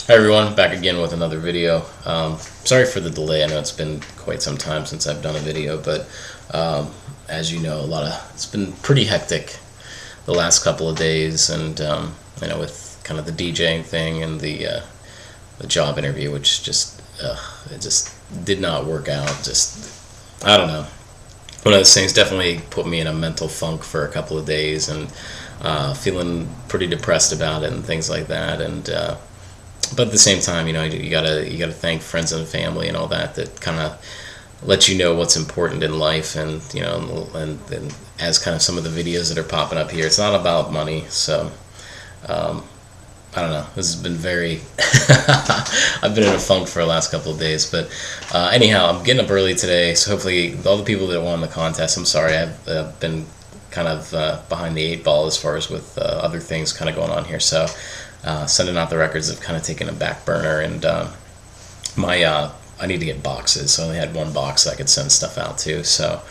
Hi everyone, back again with another video. Sorry for the delay. I know it's been quite some time since I've done a video, but as you know, it's been pretty hectic the last couple of days, and with kind of the DJing thing and the job interview, which it just did not work out. I don't know. One of those things definitely put me in a mental funk for a couple of days, and feeling pretty depressed about it and things like that, and but at the same time, you gotta thank friends and family and all that kind of let you know what's important in life, and and as kind of some of the videos that are popping up here, it's not about money. So I don't know, this has been very I've been in a funk for the last couple of days, but anyhow, I'm getting up early today, so hopefully all the people that won the contest, I'm sorry, I've been kind of behind the 8 ball as far as with other things kind of going on here, so sending out the records have kind of taken a back burner, and I need to get boxes, so I only had one box I could send stuff out to, so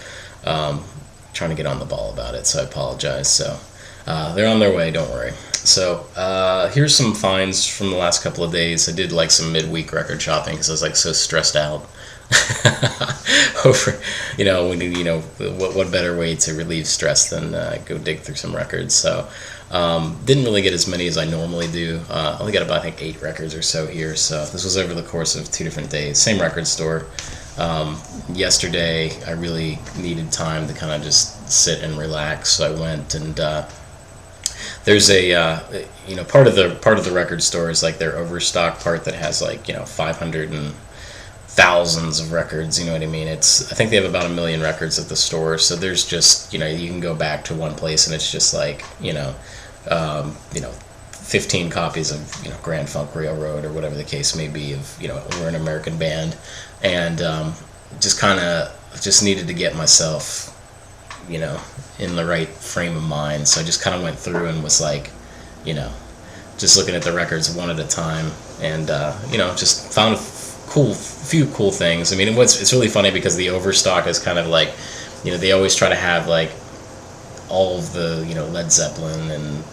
trying to get on the ball about it, so I apologize. So they're on their way, don't worry. So here's some finds from the last couple of days. I did like some midweek record shopping because I was like so stressed out over, what better way to relieve stress than go dig through some records. So didn't really get as many as I normally do. Only got about, I think, 8 records or so here. So this was over the course of 2 different days. Same record store. Yesterday I really needed time to kind of just sit and relax, so I went, and there's a part of the record store is like their overstock part that has 500 and thousands of records. You know what I mean? I think they have about 1 million records at the store, so there's just you can go back to one place and it's just 15 copies of Grand Funk Railroad or whatever the case may be of We're an American Band, and just needed to get myself in the right frame of mind. So I just kind of went through and was just looking at the records one at a time, and just found a few cool things. I mean, it's really funny because the overstock is kind of they always try to have all of the Led Zeppelin and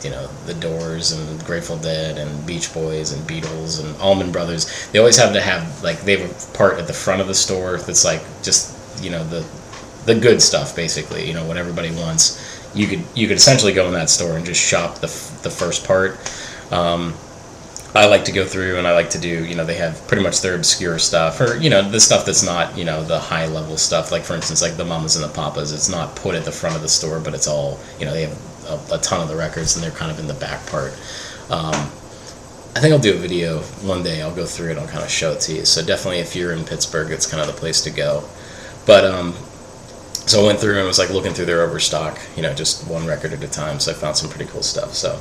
the Doors and Grateful Dead and Beach Boys and Beatles and Allman Brothers. They always have to have they have a part at the front of the store that's just the good stuff, basically. What everybody wants. You could essentially go in that store and just shop the first part. I like to go through and I like to do, they have pretty much their obscure stuff, or, the stuff that's not, the high level stuff. Like, for instance, like the Mamas and the Papas, it's not put at the front of the store, but it's all, they have a ton of the records and they're kind of in the back part. I think I'll do a video one day. I'll go through it, I'll kind of show it to you. So definitely if you're in Pittsburgh, it's kind of the place to go. But, so I went through and was looking through their overstock, just one record at a time. So I found some pretty cool stuff. So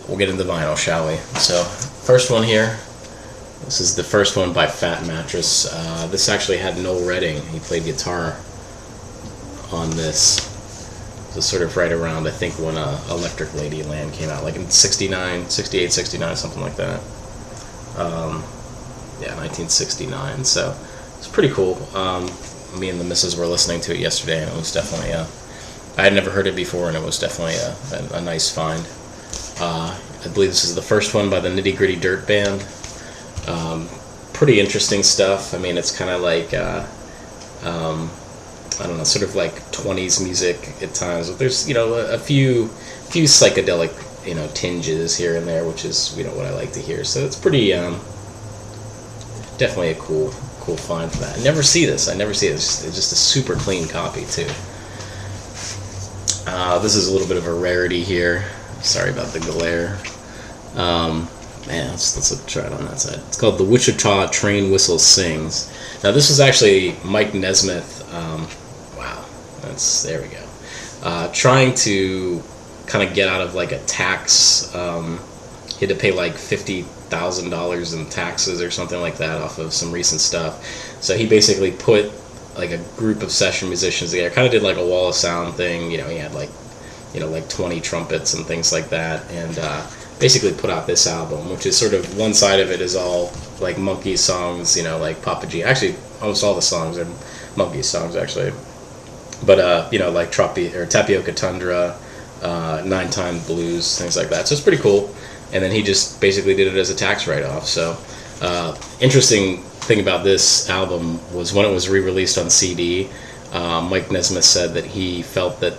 we'll get into vinyl, shall we? So first one here. This is the first one by Fat Mattress. This actually had Noel Redding. He played guitar on this. So sort of right around, I think, when Electric Ladyland came out, in 69, 68, 69, something like that. 1969. So it's pretty cool. Me and the missus were listening to it yesterday, and it was definitely I had never heard it before, and it was definitely a nice find. I believe this is the first one by the Nitty Gritty Dirt Band. Pretty interesting stuff. I mean, it's kind of I don't know, sort of 20s music at times. But there's a few psychedelic tinges here and there, which is what I like to hear. So it's pretty definitely a cool find for that. I never see this. It's just a super clean copy too. This is a little bit of a rarity here. Sorry about the glare. Let's try it on that side. It's called The Wichita Train Whistle Sings. Now this was actually Mike Nesmith. Wow, there we go. Trying to kind of get out of a tax. He had to pay $50,000 in taxes or something like that off of some recent stuff. So he basically put a group of session musicians together. Kind of did a wall of sound thing. He had 20 trumpets and things like that, and basically put out this album, which is sort of, one side of it is all Monkey songs, Papa G. Actually, almost all the songs are Monkey songs, actually. But Tapioca Tundra, 9 Time Blues, things like that. So it's pretty cool. and then he just basically did it as a tax write-off. So interesting thing about this album was when it was re-released on CD, Mike Nesmith said that he felt that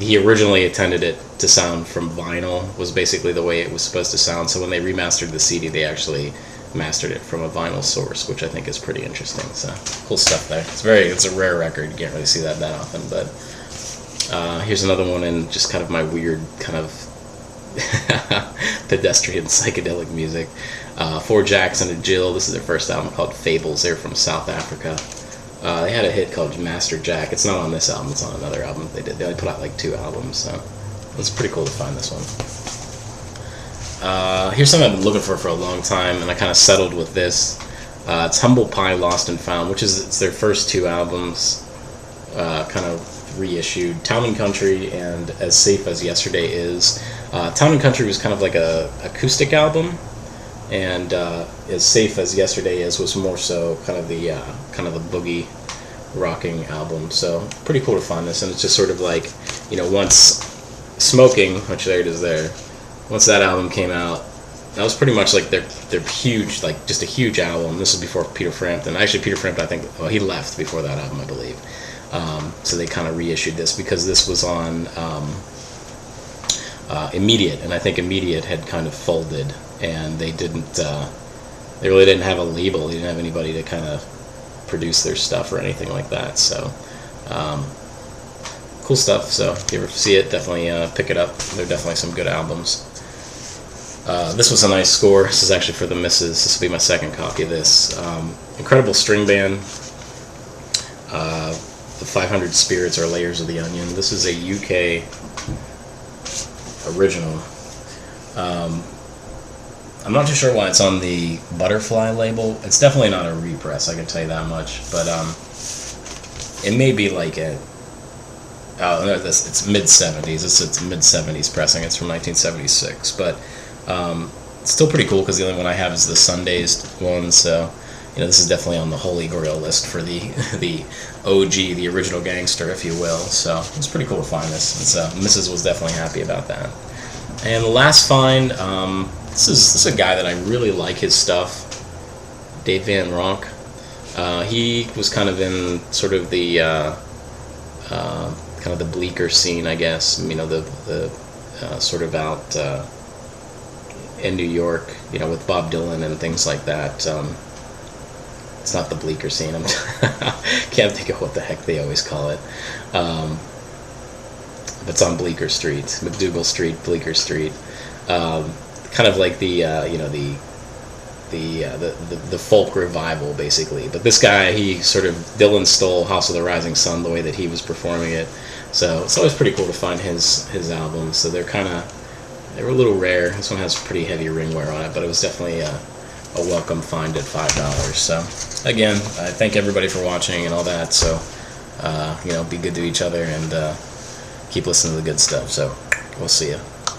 he originally intended it to sound from vinyl, was basically the way it was supposed to sound. So when they remastered the CD, they actually mastered it from a vinyl source, which I think is pretty interesting. So cool stuff there. It's a rare record. You can't really see that often. But here's another one in just kind of my weird kind of pedestrian psychedelic music. For Jackson and Jill, this is their first album called Fables. They're from South Africa. They had a hit called Master Jack. It's not on this album, it's on another album they did. They only put out like 2 albums, so it's pretty cool to find this one. Here's something I've been looking for a long time, and I kind of settled with this. It's Humble Pie Lost and Found, it's their first 2 albums, kind of reissued. Town and Country and As Safe as Yesterday Is. Town and Country was kind of like a acoustic album, and As Safe as Yesterday Is was more so kind of the boogie rocking album. So pretty cool to find this, and it's just sort of like, once Smoking, which there it is there, once that album came out, that was pretty much like their huge, like just a huge album. This was before Peter Frampton. Actually, Peter Frampton, I think, he left before that album, I believe. So they kind of reissued this because this was on Immediate, and I think Immediate had kind of folded, and they really didn't have a label. They didn't have anybody to kind of produce their stuff or anything like that. So cool stuff. So if you ever see it, definitely pick it up. They're definitely some good albums. This was a nice score. This is actually for the Misses. This will be my second copy of this. Incredible string band. The 500 Spirits or Layers of the Onion. This is a UK original. I'm not too sure why it's on the Butterfly label. It's definitely not a repress, I can tell you that much. But it may be like it's mid-70s. It's mid-70s pressing. It's from 1976. But it's still pretty cool because the only one I have is the Sundays one. So this is definitely on the Holy Grail list for the OG, the original gangster, if you will. So it's pretty cool to find this. Mrs. was definitely happy about that. And the last find, this is a guy that I really like his stuff, Dave Van Ronk. He was kind of in sort of the kind of the bleaker scene, I guess. The sort of out in New York, with Bob Dylan and things like that. It's not the bleaker scene. I can't think of what the heck they always call it. But it's on Bleecker Street, McDougal Street, Bleecker Street. Kind of like the folk revival, basically. But this guy, Dylan stole House of the Rising Sun the way that he was performing it. So it's always pretty cool to find his albums. So they were a little rare. This one has pretty heavy ringware on it, but it was definitely a welcome find at $5. So again, I thank everybody for watching and all that. So be good to each other and keep listening to the good stuff. So we'll see you.